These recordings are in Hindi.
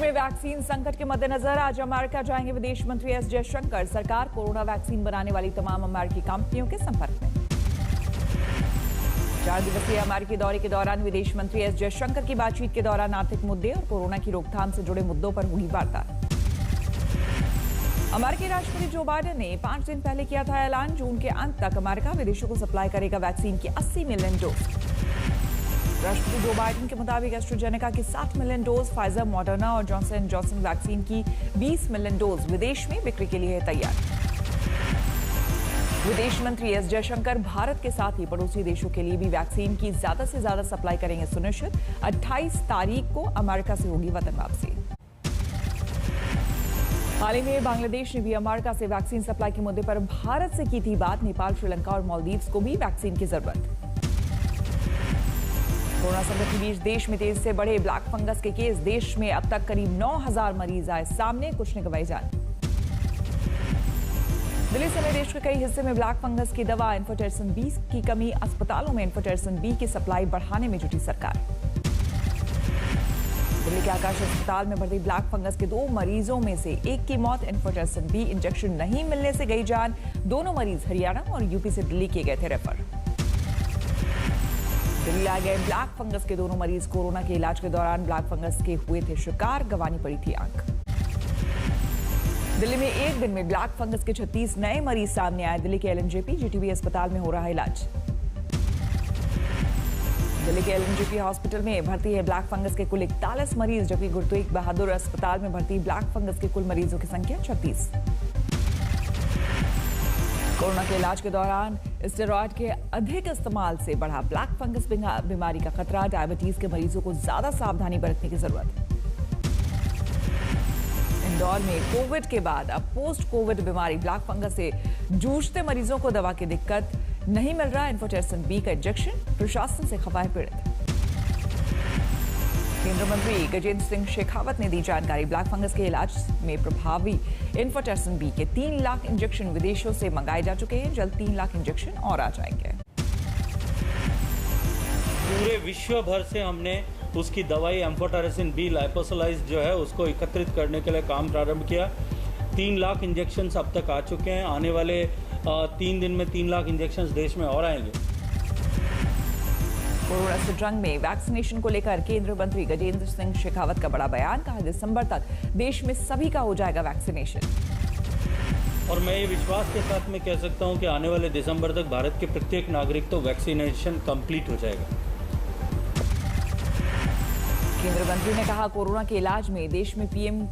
में वैक्सीन संकट के मद्देनजर आज अमेरिका जाएंगे विदेश मंत्री एस जयशंकर। सरकार कोरोना वैक्सीन बनाने वाली तमाम अमेरिकी कंपनियों के संपर्क में। 4 दिवसीय अमेरिकी दौरे के दौरान विदेश मंत्री एस जयशंकर की बातचीत के दौरान आर्थिक मुद्दे और कोरोना की रोकथाम से जुड़े मुद्दों पर हुई वार्ता। अमेरिकी राष्ट्रपति जो बाइडेन ने 5 दिन पहले किया था ऐलान, जून के अंत तक अमेरिका विदेशों को सप्लाई करेगा वैक्सीन की 80 मिलियन डोज। राष्ट्रपति जो बाइडेन के मुताबिक एस्ट्राजेनेका की 60 मिलियन डोज, फाइजर, मॉडर्ना और जॉनसन एंड जॉनसन वैक्सीन की 20 मिलियन डोज विदेश में बिक्री के लिए है तैयार। विदेश मंत्री एस जयशंकर भारत के साथ ही पड़ोसी देशों के लिए भी वैक्सीन की ज्यादा से ज्यादा सप्लाई करेंगे सुनिश्चित। 28 तारीख को अमेरिका से होगी वतन वापसी। हाल ही में बांग्लादेश ने भी अमेरिका से वैक्सीन सप्लाई के मुद्दे पर भारत से की थी बात। नेपाल, श्रीलंका और मालदीव्स को भी वैक्सीन की जरूरत। कोरोना संकट के बीच देश में तेजी से बढ़े ब्लैक फंगस के केस। देश में अब तक करीब 9000 मरीज आए सामने, कुछ ने गंवाई जान। दिल्ली समेत देश के कई हिस्से में ब्लैक फंगस की दवा इन्फोटेरसन बी की कमी। अस्पतालों में इन्फोटेरसन बी की सप्लाई बढ़ाने में जुटी सरकार। दिल्ली के आकाश अस्पताल में भर्ती ब्लैक फंगस के 2 मरीजों में से एक की मौत। इन्फोटेरसन बी इंजेक्शन नहीं मिलने से गई जान। दोनों मरीज हरियाणा और यूपी से दिल्ली किए गए थे रेफर। दिल्ली ला गए ब्लैक फंगस के दोनों मरीज कोरोना के इलाज के दौरान ब्लैक फंगस के हुए थे शिकार, गंवानी पड़ी थी आंख। दिल्ली में एक दिन में ब्लैक फंगस के 36 नए मरीज सामने आए। दिल्ली के एलएनजेपी जीटीबी अस्पताल में हो रहा है इलाज। दिल्ली के एलएनजेपी हॉस्पिटल में भर्ती है ब्लैक फंगस के कुल 41 मरीज, जबकि गुरु तेग बहादुर अस्पताल में भर्ती ब्लैक फंगस के कुल मरीजों की संख्या 36। कोरोना के इलाज के दौरान स्टेरॉयड के अधिक इस्तेमाल से बढ़ा ब्लैक फंगस बीमारी का खतरा। डायबिटीज के मरीजों को ज्यादा सावधानी बरतने की जरूरत। इंदौर में कोविड के बाद अब पोस्ट कोविड बीमारी ब्लैक फंगस से जूझते मरीजों को दवा की दिक्कत, नहीं मिल रहा इन्फोटेरसन बी का इंजेक्शन, प्रशासन से खफा है पीड़ित। केंद्रीय मंत्री गजेंद्र सिंह शेखावत ने दी जानकारी। ब्लैक फंगस के इलाज में प्रभावी इन्फोटेरसन बी के 3 लाख इंजेक्शन विदेशों से मंगाए जा चुके हैं। जल्द 3 लाख इंजेक्शन और आ जाएंगे। पूरे विश्व भर से हमने उसकी दवाई एम्फोटेरसन बी लाइपोसोलाइज जो है उसको एकत्रित करने के लिए काम प्रारंभ किया। 3 लाख इंजेक्शन अब तक आ चुके हैं। आने वाले 3 दिन में 3 लाख इंजेक्शन देश में और आएंगे। कोरोना से जंग में वैक्सीनेशन को लेकर केंद्रीय मंत्री गजेंद्र सिंह शेखावत का बड़ा बयान। कहा दिसंबर तक देश में सभी का हो जाएगा वैक्सीनेशन। और मैं ये विश्वास के साथ में कह सकता हूं कि आने वाले दिसंबर तक भारत के प्रत्येक नागरिक तो वैक्सीनेशन कंप्लीट हो जाएगा। केंद्रीय मंत्री ने कहा कोरोना के इलाज में देश में पीएम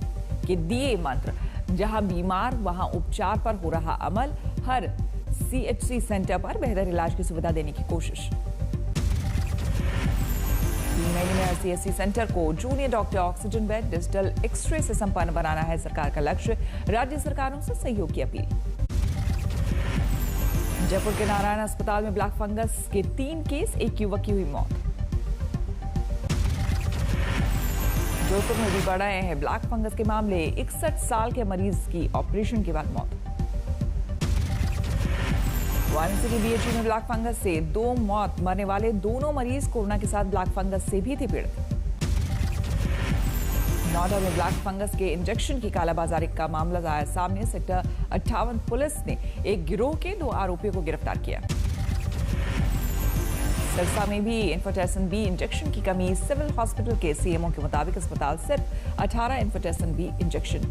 के दिए मंत्र, जहां बीमार वहां उपचार पर हो रहा अमल। हर सीएचसी सेंटर पर बेहतर इलाज की सुविधा देने की कोशिश। 3 महीने में हर सीएचसी सेंटर को junior doctor, oxygen bed, digital x ray से संपन्न बनाना है सरकार का लक्ष्य। राज्य सरकारों से सहयोग की अपील। जयपुर के नारायण अस्पताल में ब्लैक फंगस के 3 केस, एक युवक की हुई मौत। जोधपुर में भी बढ़ रहे हैं ब्लैक फंगस के मामले। 61 साल के मरीज की ऑपरेशन के बाद मौत। वाराणसी के बीएचयू में ब्लैक फंगस से 2 मौत। मरने वाले दोनों मरीज कोरोना के साथ ब्लैक फंगस से भी थे पीड़ित। नोएडा में ब्लैक फंगस के इंजेक्शन की कालाबाजारी का मामला आया सामने। सेक्टर 58 पुलिस ने एक गिरोह के 2 आरोपियों को गिरफ्तार किया। सिरसा में भी इन्फोटेरसन बी इंजेक्शन की कमी। सिविल हॉस्पिटल के सीएमओ के मुताबिक अस्पताल सिर्फ 18 इन्फोटेरसन बी इंजेक्शन।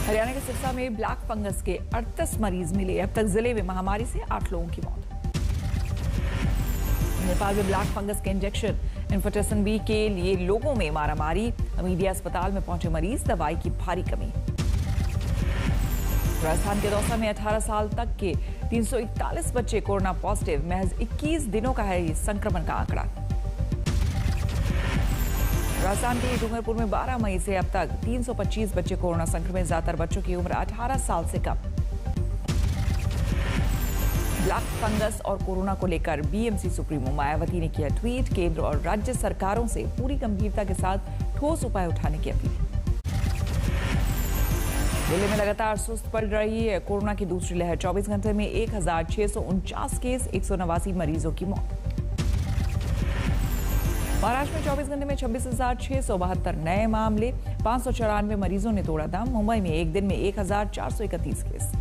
हरियाणा के सिरसा में ब्लैक फंगस के 38 मरीज मिले। अब तक जिले में महामारी से 8 लोगों की मौत। नेपाल में ब्लैक फंगस के इंजेक्शन इन्फोटेरसन बी के लिए लोगों में मारामारी। मीडिया अस्पताल में पहुंचे मरीज, दवाई की भारी कमी। राजस्थान के दौसा में 18 साल तक के 341 बच्चे कोरोना पॉजिटिव। महज 21 दिनों का है संक्रमण का आंकड़ा। राजस्थान के डूंगरपुर में 12 मई से अब तक 325 बच्चे कोरोना संक्रमित। ज्यादातर बच्चों की उम्र 18 साल से कम। ब्लैक फंगस और कोरोना को लेकर बीएमसी सुप्रीमो मायावती ने किया ट्वीट। केंद्र और राज्य सरकारों से पूरी गंभीरता के साथ ठोस उपाय उठाने की अपील। दिल्ली में लगातार सुस्त पड़ रही है कोरोना की दूसरी लहर। 24 घंटे में 1649 केस, 189 मरीजों की मौत। महाराष्ट्र में 24 घंटे में 26,672 नए मामले, 594 मरीजों ने तोड़ा दम। मुंबई में एक दिन में 1,431 केस।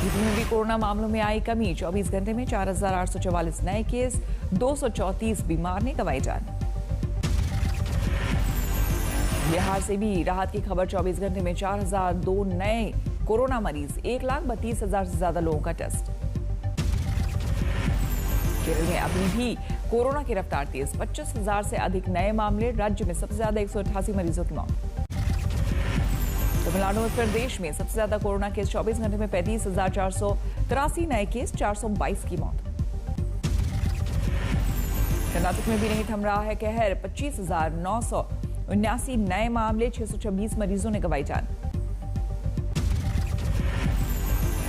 यूपी में भी कोरोना मामलों में आई कमी, 24 घंटे में 4,844 नए केस, 234 बीमार ने गंवाई जान। बिहार से भी राहत की खबर, 24 घंटे में 4,002 नए कोरोना मरीज, 1,32,000 से ज्यादा लोगों का टेस्ट। केरल में अभी भी कोरोना की रफ्तार तेज, 25,000 से अधिक नए मामले, राज्य में सबसे ज्यादा 188 मरीजों की मौत। तमिलनाडु में फिर देश में सबसे ज्यादा कोरोना केस, 24 घंटे में 35,483 नए केस, 422 की मौत। कर्नाटक में भी नहीं थम रहा है कहर, 25,979 नए मामले, 626 मरीजों ने गंवाई जान।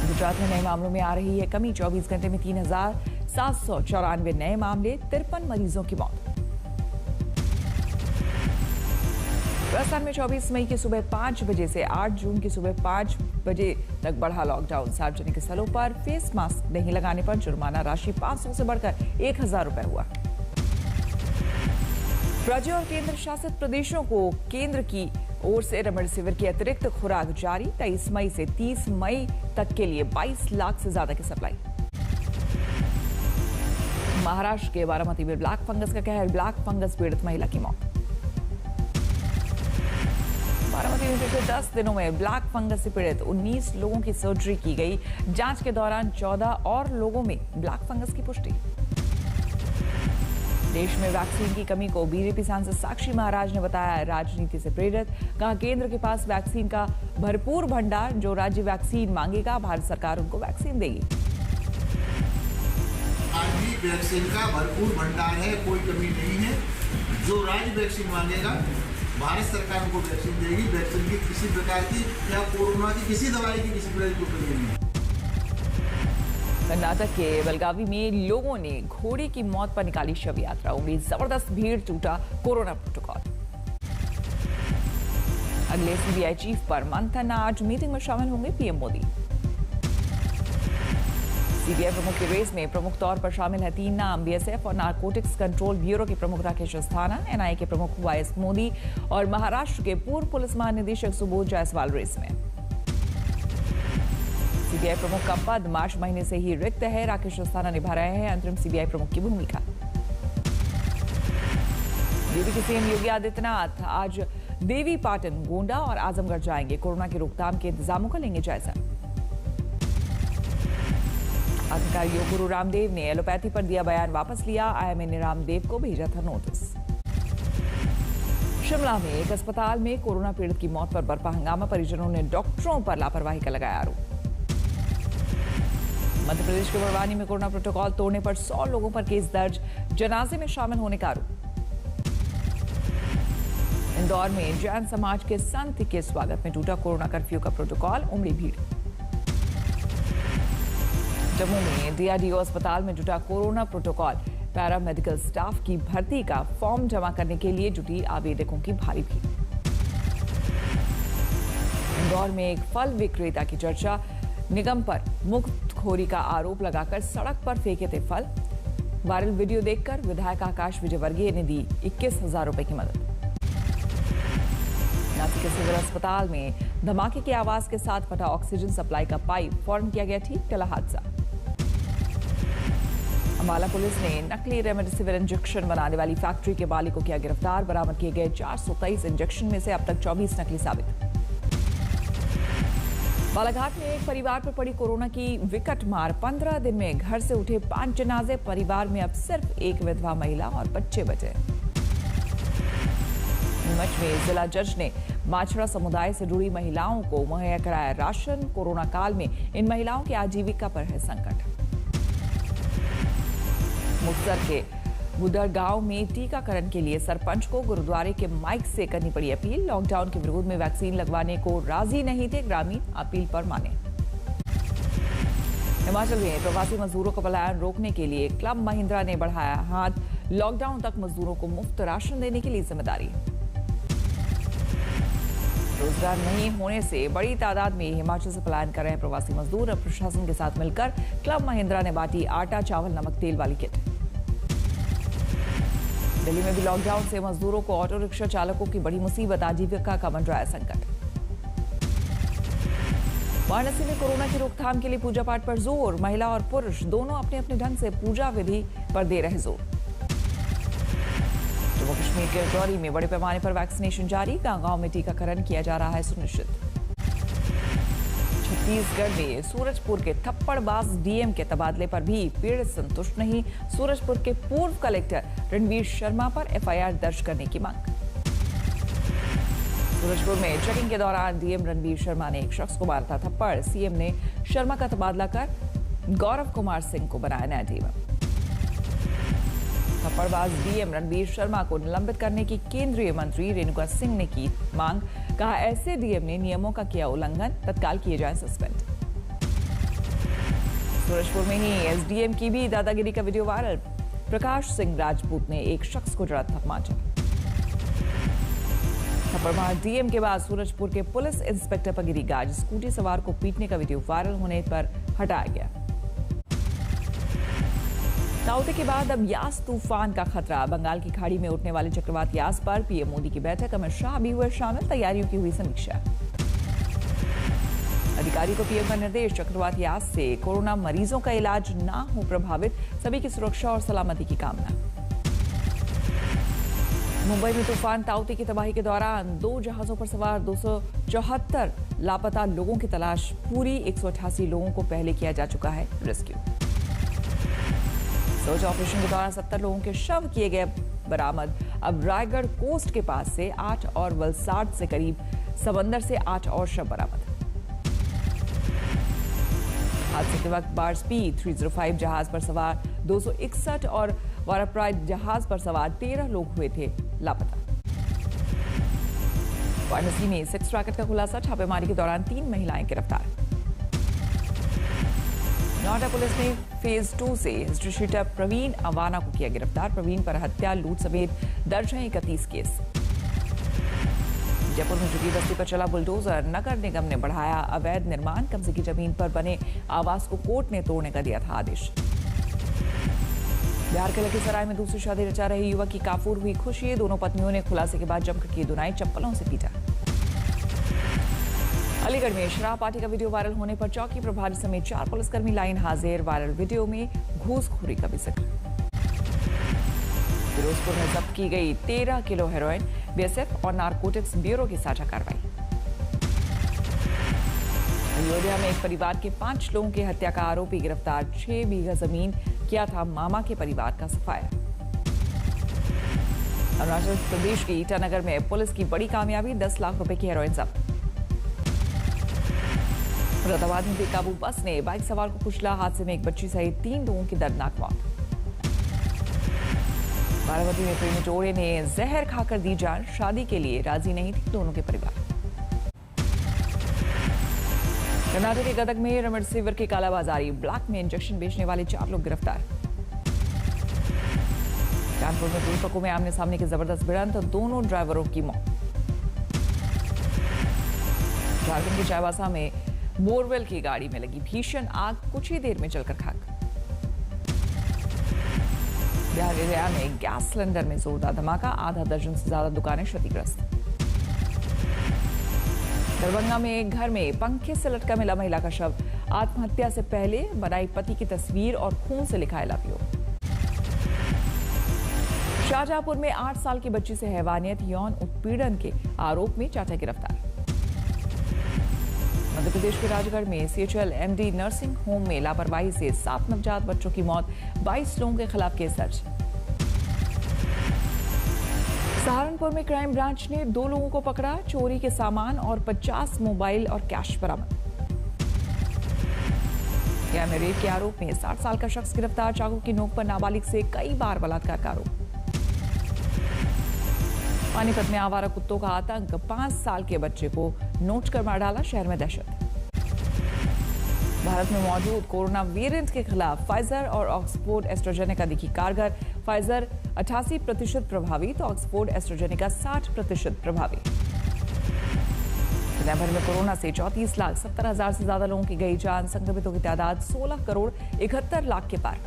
गुजरात में नए मामलों में आ रही है कमी, 24 घंटे में 3,794 नए मामले, 53 मरीजों की मौत। राजस्थान में 24 मई की सुबह 5 बजे से 8 जून की सुबह 5 बजे तक बढ़ा लॉकडाउन। सार्वजनिक स्थलों पर फेस मास्क नहीं लगाने पर जुर्माना राशि 500 से बढ़कर 1,000 रुपए हुआ। राज्यों और केंद्र शासित प्रदेशों को केंद्र की ओर से रेमडेसिविर की अतिरिक्त खुराक जारी, 23 मई से 30 मई तक के लिए 22 लाख से ज्यादा की सप्लाई। महाराष्ट्र के बारामती में ब्लैक फंगस का कहर, ब्लैक फंगस पीड़ित महिला की मौत। बारामती में पिछले 10 दिनों में ब्लैक फंगस से पीड़ित 19 लोगों की सर्जरी की गई। जांच के दौरान 14 और लोगों में ब्लैक फंगस की पुष्टि। देश में वैक्सीन की कमी को बीजेपी सांसद साक्षी महाराज ने बताया राजनीति से प्रेरित। कहा केंद्र के पास वैक्सीन का भरपूर भंडार, जो राज्य वैक्सीन मांगेगा भारत सरकार उनको वैक्सीन देगी। आज भी वैक्सीन का भरपूर भंडार है, कोई कमी नहीं है। जो राज्य वैक्सीन मांगेगा भारत सरकार उनको वैक्सीन देगी। वैक्सीन की किसी प्रकार की या कोरोना की किसी दवाई की किसी प्रकार की कमी नहीं है। कर्नाटक के बेलगावी में लोगों ने घोड़े की मौत पर निकाली शव यात्रा, उमड़ी जबरदस्त भीड़, टूटा कोरोना प्रोटोकॉल। अगले सीबीआई चीफ पर मंथन, आज मीटिंग में शामिल होंगे पीएम मोदी। सीबीआई प्रमुख की रेस में प्रमुख तौर पर शामिल है 3 नाम, बीएसएफ और नारकोटिक्स कंट्रोल ब्यूरो के प्रमुख राकेश अस्थाना, एनआईए के प्रमुख वाईएस मोदी और महाराष्ट्र के पूर्व पुलिस महानिदेशक सुबोध जायसवाल रेस में। सीबीआई प्रमुख का पद मार्च महीने से ही रिक्त है, राकेश अस्थाना निभा रहे हैं अंतरिम सीबीआई प्रमुख की भूमिका। यूपी के सीएम योगी आदित्यनाथ आज देवी पाटन, गोंडा और आजमगढ़ जाएंगे। कोरोना की रोकथाम के इंतजामों का लेंगे जायजा। आखिरकार योग गुरु रामदेव ने एलोपैथी पर दिया बयान वापस लिया, आईएमए ने रामदेव को भेजा था नोटिस। शिमला में एक अस्पताल में कोरोना पीड़ित की मौत पर बरपा हंगामा, परिजनों ने डॉक्टरों पर लापरवाही का लगाया आरोप। मध्य प्रदेश के बड़वानी में कोरोना प्रोटोकॉल तोड़ने पर 100 लोगों पर केस दर्ज, जनाजे में शामिल होने का आरोप। इंदौर में जैन समाज के संत के स्वागत में टूटा कोरोना कर्फ्यू का प्रोटोकॉल, उमड़ी भीड़। जम्मू में डीआरडीओ अस्पताल में जुटा कोरोना प्रोटोकॉल, पैरामेडिकल स्टाफ की भर्ती का फॉर्म जमा करने के लिए जुटी आवेदकों की भारी भीड़। इंदौर में एक फल विक्रेता की चर्चा, निगम पर मुफ्तखोरी का आरोप लगाकर सड़क पर फेंके थे फल। वायरल वीडियो देखकर विधायक आकाश विजयवर्गीय ने दी 21,000 रुपए की मदद। नासिक के सिविल अस्पताल में धमाके की आवाज के साथ फटा ऑक्सीजन सप्लाई का पाइप, फौरन किया गया ठीक, टला हादसा। अंबाला पुलिस ने नकली रेमडेसिविर इंजेक्शन बनाने वाली फैक्ट्री के मालिक को किया गिरफ्तार, बरामद किए गए 423 इंजेक्शन में से अब तक 24 नकली साबित। बालाघाट में एक परिवार पर पड़ी कोरोना की विकट मार, 15 दिन में घर से उठे 5 जनाजे, परिवार में अब सिर्फ एक विधवा महिला और बच्चे बचे। नीमच में जिला जज ने माछड़ा समुदाय से जुड़ी महिलाओं को मुहैया कराया राशन, कोरोना काल में इन महिलाओं की आजीविका पर है संकट। मुक्तसर के बुदर गांव में टीकाकरण के लिए सरपंच को गुरुद्वारे के माइक से करनी पड़ी अपील, लॉकडाउन के विरोध में वैक्सीन लगवाने को राजी नहीं थे ग्रामीण, अपील पर माने। हिमाचल में प्रवासी मजदूरों का पलायन रोकने के लिए क्लब महिंद्रा ने बढ़ाया हाथ, लॉकडाउन तक मजदूरों को मुफ्त राशन देने के लिए जिम्मेदारी। रोजगार नहीं होने से बड़ी तादाद में हिमाचल से पलायन कर रहे हैं प्रवासी मजदूर। अब प्रशासन के साथ मिलकर क्लब महिंद्रा ने बांटी आटा, चावल, नमक, तेल वाली किट। दिल्ली में भी लॉकडाउन से मजदूरों को ऑटो रिक्शा चालकों की बड़ी मुसीबत, आजीविका का मंडराया संकट। वाराणसी में कोरोना की रोकथाम के लिए पूजा पाठ पर जोर, महिला और पुरुष दोनों अपने अपने ढंग से पूजा विधि पर दे रहे जोर। जम्मू कश्मीर के राजौरी में बड़े पैमाने पर वैक्सीनेशन जारी, गांव-गांव में टीकाकरण किया जा रहा है सुनिश्चित। छत्तीसगढ़ में सूरजपुर के थप्पड़बाज डीएम के तबादले पर भी पीड़ित संतुष्ट नहीं, सूरजपुर के पूर्व कलेक्टर रणवीर शर्मा पर एफआईआर दर्ज करने की मांग। सूरजपुर में चेकिंग के दौरान डीएम रणवीर शर्मा ने एक शख्स को मारा था थप्पड़, सीएम ने शर्मा का तबादला कर गौरव कुमार सिंह को बनाया नया डीएम। थप्पड़बाज डीएम रणवीर शर्मा को निलंबित करने की केंद्रीय मंत्री रेणुका सिंह ने की मांग, कहा ऐसे डीएम ने नियमों का किया उल्लंघन, तत्काल किए जाए सस्पेंड। सूरजपुर में ही एसडीएम की भी दादागिरी का वीडियो वायरल, प्रकाश सिंह राजपूत ने एक शख्स को जड़ा थप्पड़। थप्पड़बाज डीएम के बाद सूरजपुर के पुलिस इंस्पेक्टर पर गिरी गाज, स्कूटी सवार को पीटने का वीडियो वायरल होने पर हटाया गया। ताउते के बाद अब यास तूफान का खतरा, बंगाल की खाड़ी में उठने वाले चक्रवात यास पर पीएम मोदी की बैठक, अमित शाह भी हुए शामिल, तैयारियों की हुई समीक्षा। अधिकारी को पीएम का निर्देश, चक्रवात यास से कोरोना मरीजों का इलाज ना हो प्रभावित, सभी की सुरक्षा और सलामती की कामना। मुंबई में तूफान ताउते की तबाही के दौरान 2 जहाजों पर सवार 274 लापता लोगों की तलाश पूरी, 188 लोगों को पहले किया जा चुका है रेस्क्यू। सर्च ऑपरेशन के दौरान 70 लोगों के शव किए गए बरामद। अब रायगढ़ कोस्ट के पास से 8 और वलसाड से करीब समंदर से 8 और शव बरामद। हादसे के वक्त बार्सपी 305 जहाज पर सवार 261 और वाराप्राइड जहाज पर सवार 13 लोग हुए थे लापता। वाराणसी में सेक्स रैकेट का खुलासा, छापेमारी के दौरान 3 महिलाएं गिरफ्तार। नोएडा पुलिस ने फेज 2 से हिस्ट्री शीटर प्रवीण अवाना को किया गिरफ्तार, प्रवीण पर हत्या लूट समेत दर्ज हैं 31 केस। जयपुर में झुग्गी बस्ती पर चला बुलडोजर, नगर निगम ने बढ़ाया अवैध निर्माण, कब्जे की जमीन पर बने आवास को कोर्ट ने तोड़ने का दिया था आदेश। बिहार के लखीसराय में दूसरी शादी रचा रहे युवक की काफूर हुई खुशी, दोनों पत्नियों ने खुलासे के बाद जमकर की धुनाई, चप्पलों से पीटा। अलीगढ़ में शराब पार्टी का वीडियो वायरल होने पर चौकी प्रभारी समेत 4 पुलिसकर्मी लाइन हाजिर, वायरल वीडियो में घूसखोरी का भी जिक्र। फिरोजपुर में जब्त की गई 13 किलो हेरोइन, बीएसएफ और नारकोटिक्स ब्यूरो की साझा कार्रवाई। अयोध्या में एक परिवार के 5 लोगों की हत्या का आरोपी गिरफ्तार, 6 बीघा जमीन किया था मामा के परिवार का सफाया। अरुणाचल प्रदेश के ईटानगर में पुलिस की बड़ी कामयाबी, 10 लाख रुपए की हेरोइन जब्त। मुरादाबाद में बेकाबू बस ने बाइक सवार को कुचला, हादसे में एक बच्ची सहित 3 लोगों की दर्दनाक मौत। बारामती में प्रेमी जोड़े ने जहर खाकर दी जान, शादी के लिए राजी नहीं थी दोनों के परिवार। कर्नाटक के गदग में रेमडेसिविर की कालाबाजारी, ब्लैक में इंजेक्शन बेचने वाले 4 लोग गिरफ्तार। कानपुर में 2 ट्रकों में आमने सामने की जबरदस्त भिड़ंत, दोनों ड्राइवरों की मौत। झारखंड के चाईबासा में बोरवेल की गाड़ी में लगी भीषण आग, कुछ ही देर में जलकर खाक। बिहार के गया में गैस सिलेंडर में जोरदार धमाका, आधा दर्जन से ज्यादा दुकानें क्षतिग्रस्त। दरभंगा में एक घर में पंखे से लटका मिला महिला का शव, आत्महत्या से पहले बनाई पति की तस्वीर और खून से लिखा लव यू। शाहजहांपुर में 8 साल की बच्ची से हैवानियत, यौन उत्पीड़न के आरोप में चाचा गिरफ्तार। मध्य प्रदेश के राजगढ़ में सीएचएल एमडी नर्सिंग होम में लापरवाही से 7 नवजात बच्चों की मौत, 22 लोगों के खिलाफ केस दर्ज। सहारनपुर में क्राइम ब्रांच ने 2 लोगों को पकड़ा, चोरी के सामान और 50 मोबाइल और कैश बरामद। गया में रेप के आरोप में 60 साल का शख्स गिरफ्तार, चाकू की नोक पर नाबालिग से कई बार बलात्कार का आरोप। पानीपत में आवारा कुत्तों का आतंक, 5 साल के बच्चे को नोच कर मार डाला, शहर में दहशत। भारत में मौजूद कोरोना वेरिएंट के खिलाफ फाइजर और ऑक्सफोर्ड एस्ट्राजेनेका दिखी कारगर, फाइजर 88% प्रभावी तो ऑक्सफोर्ड एस्ट्राजेनेका 60% प्रभावी। दुनिया भर में कोरोना से 34,70,000 से ज्यादा लोगों की गई जान, संक्रमितों की तादाद 16 करोड़ 71 लाख के पार।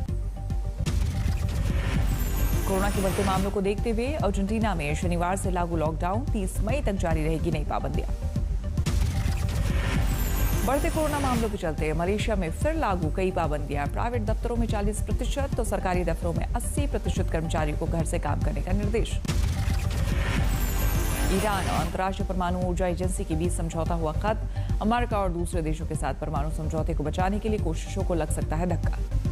कोरोना के बढ़ते मामलों को देखते हुए अर्जेंटीना में शनिवार से लागू लॉकडाउन, 30 मई तक जारी रहेगी नई पाबंदियां। बढ़ते कोरोना मामलों के चलते मलेशिया में फिर लागू कई पाबंदियां। प्राइवेट दफ्तरों में 40% तो सरकारी दफ्तरों में 80% कर्मचारियों को घर से काम करने का निर्देश। ईरान और अंतर्राष्ट्रीय परमाणु ऊर्जा एजेंसी के बीच समझौता हुआ खत्म। अमेरिका और दूसरे देशों के साथ परमाणु समझौते को बचाने के लिए कोशिशों को लग सकता है धक्का।